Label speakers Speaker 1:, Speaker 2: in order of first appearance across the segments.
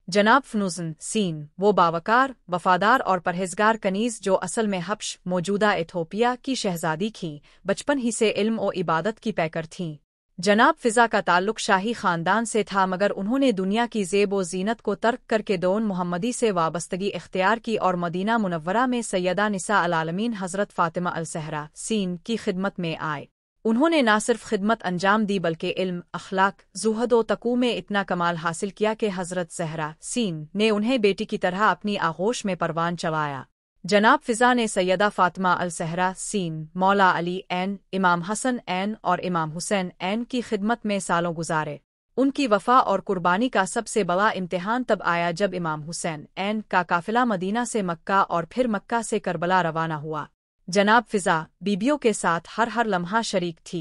Speaker 1: जनाब फनुज़न सीन वो बावकार, वफादार और परहेजगार कनीज़ जो असल में हब्श मौजूदा इथोपिया की शहजादी थीं, बचपन ही से इल्म और इबादत की पैकर थीं। जनाब फ़िज़ा का ताल्लुक शाही ख़ानदान से था, मगर उन्होंने दुनिया की ज़ेब व ज़ीनत को तर्क करके दौन मुहम्मदी से वाबस्तगी इख्तियार की और मदीना मुनव्वरा में सैयदा निसा अल-आलमीन हज़रत फ़ातिमा अल-ज़हरा सीन की खिदमत में आए। उन्होंने न सिर्फ खिदमत अंजाम दी बल्कि इल्म, अखलाक, ज़ुहद व तक़ू में इतना कमाल हासिल किया कि हज़रत ज़हरा सीन ने उन्हें बेटी की तरह अपनी आगोश में परवान चढ़ाया। जनाब फ़िज़ा ने सैयदा फ़ातिमा अल-ज़हरा सीन, मौला अली ऐन, इमाम हसन ऐन और इमाम हुसैन ऐन की खिदमत में सालों गुजारे। उनकी वफ़ा और कुर्बानी का सबसे बड़ा इम्तिहान तब आया जब इमाम हुसैन ऐन का काफ़िला मदीना से मक्का और फिर मक्का से करबला रवाना हुआ। जनाब फ़िज़ा बीबियों के साथ हर लम्हा शरीक थी।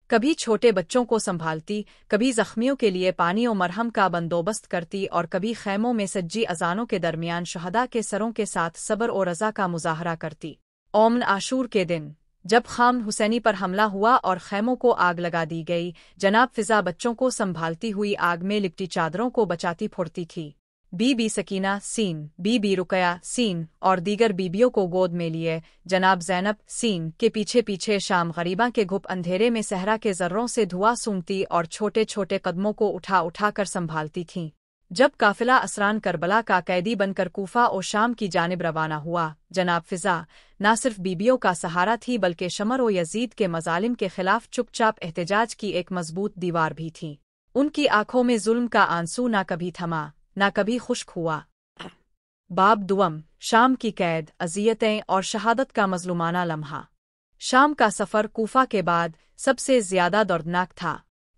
Speaker 1: कभी छोटे बच्चों को संभालती, कभी ज़ख्मियों के लिए पानी और मरहम का बंदोबस्त करती और कभी खैमों में सज्जी अजानों के दरमियान शुहदा के सरों के साथ सब्र और रज़ा का मुज़ाहरा करती। ओमन आशूर के दिन जब खाम हुसैनी पर हमला हुआ और खैमों को आग लगा दी गई, जनाब फ़िज़ा बच्चों को संभालती हुई आग में लिपटी चादरों को बचाती फुर्ती थी। बीबी सकीना सीन, बीबी रुकया सीन और दीगर बीबियों को गोद में लिए जनाब ज़ैनब सीन के पीछे पीछे शाम गरीबा के घुप अंधेरे में सहरा के ज़र्रों से धुआं सूंघती और छोटे छोटे कदमों को उठा उठा कर संभालती थीं। जब काफ़िला असरान करबला का कैदी बनकर कूफा और शाम की जानिब रवाना हुआ, जनाब फ़िज़ा न सिर्फ बीबियों का सहारा थी बल्कि शमर और यजीद के मज़ालिम के खिलाफ चुपचाप एहतजाज की एक मजबूत दीवार भी थी। उनकी आंखों में जुल्म का आंसू न कभी थमा, ना कभी खुश्क हुआ। बाब दुअम शाम की कैद, अज़ियतें और शहादत का मज़लूमाना लम्हा। शाम का सफ़र कूफा के बाद सबसे ज़्यादा दर्दनाक था।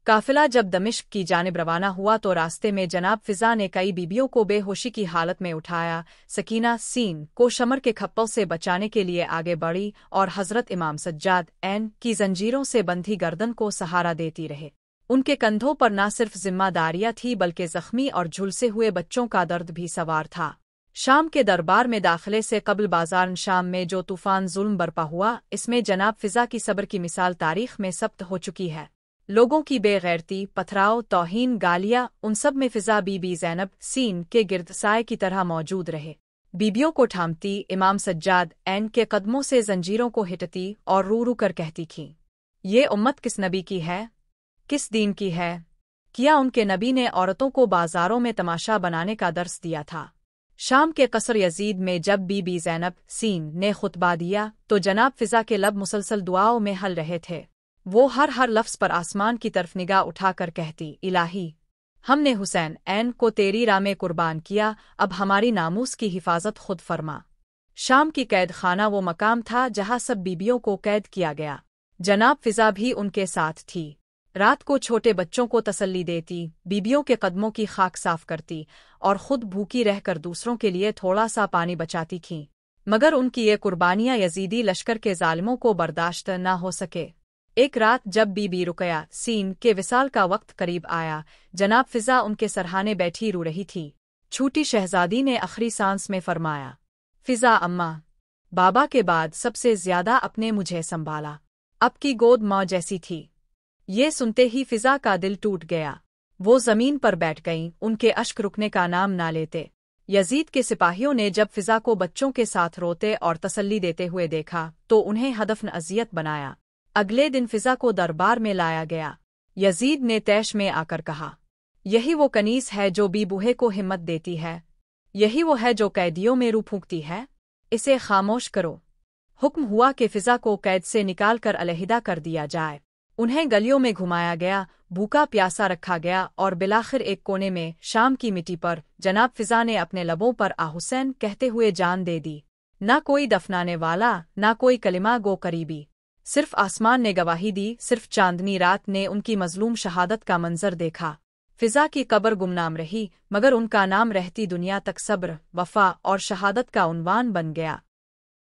Speaker 1: काफ़िला जब दमिश्क की जानिब रवाना हुआ तो रास्ते में जनाब फ़िज़ा ने कई बीबियों को बेहोशी की हालत में उठाया। सकीना सीन को शमर के खप्पल से बचाने के लिए आगे बढ़ी और हज़रत इमाम सज्जाद ऐन की जंजीरों से बंधी गर्दन को सहारा देती रहे। उनके कंधों पर न सिर्फ जिम्मेदारियां थी बल्कि जख्मी और झुलसे हुए बच्चों का दर्द भी सवार था। शाम के दरबार में दाखिले से कबल बाजार शाम में जो तूफान जुल्म बरपा हुआ, इसमें जनाब फ़िज़ा की सब्र की मिसाल तारीख में सब्त हो चुकी है। लोगों की बेगैरती, पथराव, तौहीन, गालियां, उन सब में फ़िज़ा बीबी ज़ैनब सीन के गिर्द साए की तरह मौजूद रहे। बीबियों को थामती, इमाम सज्जाद ऐन के कदमों से जंजीरों को हिटती और रू रू कर कहती थीं, ये उम्मत किस नबी की है, किस दीन की है? क्या उनके नबी ने औरतों को बाजारों में तमाशा बनाने का दर्स दिया था? शाम के कसर यजीद में जब बीबी ज़ैनब सीन ने खुतबा दिया तो जनाब फ़िज़ा के लब मुसलसल दुआओं में हल रहे थे। वो हर लफ्ज़ पर आसमान की तरफ निगाह उठाकर कहती, इलाही, हमने हुसैन ऐन को तेरी राह में कुर्बान किया, अब हमारी नामूस की हिफाजत खुद फरमा। शाम की कैद खाना वो मकाम था जहाँ सब बीबियों को कैद किया गया। जनाब फ़िज़ा भी उनके साथ थी। रात को छोटे बच्चों को तसल्ली देती, बीबियों के कदमों की खाक साफ करती और खुद भूखी रहकर दूसरों के लिए थोड़ा सा पानी बचाती थीं। मगर उनकी ये कुर्बानियां यजीदी लश्कर के जालिमों को बर्दाश्त न हो सके। एक रात जब बीबी रुकया सीन के विसाल का वक्त करीब आया, जनाब फ़िज़ा उनके सरहाने बैठी रो रही थी। छोटी शहजादी ने आखिरी सांस में फरमाया, फ़िज़ा अम्मा, बाबा के बाद सबसे ज्यादा अपने मुझे संभाला। अब की गोद माँ जैसी थी। ये सुनते ही फ़िज़ा का दिल टूट गया। वो ज़मीन पर बैठ गईं, उनके अश्क रुकने का नाम ना लेते। यजीद के सिपाहियों ने जब फ़िज़ा को बच्चों के साथ रोते और तसल्ली देते हुए देखा तो उन्हें हदफ अज़ियत बनाया। अगले दिन फ़िज़ा को दरबार में लाया गया। यजीद ने तैश में आकर कहा, यही वो कनीस है जो बी बूहे को हिम्मत देती है, यही वो है जो कैदियों में रूह फूंकती है, इसे खामोश करो। हुक्म हुआ कि फ़िज़ा को कैद से निकाल कर अलहदा कर दिया जाए। उन्हें गलियों में घुमाया गया, भूखा प्यासा रखा गया और बिलाखिर एक कोने में शाम की मिट्टी पर जनाब फ़िज़ा ने अपने लबों पर आ हुसैन कहते हुए जान दे दी। ना कोई दफनाने वाला, ना कोई कलिमा गो करीबी। सिर्फ आसमान ने गवाही दी, सिर्फ चांदनी रात ने उनकी मजलूम शहादत का मंजर देखा। फ़िज़ा की कब्र गुमनाम रही, मगर उनका नाम रहती दुनिया तक सब्र, वफ़ा और शहादत का उन्वान बन गया।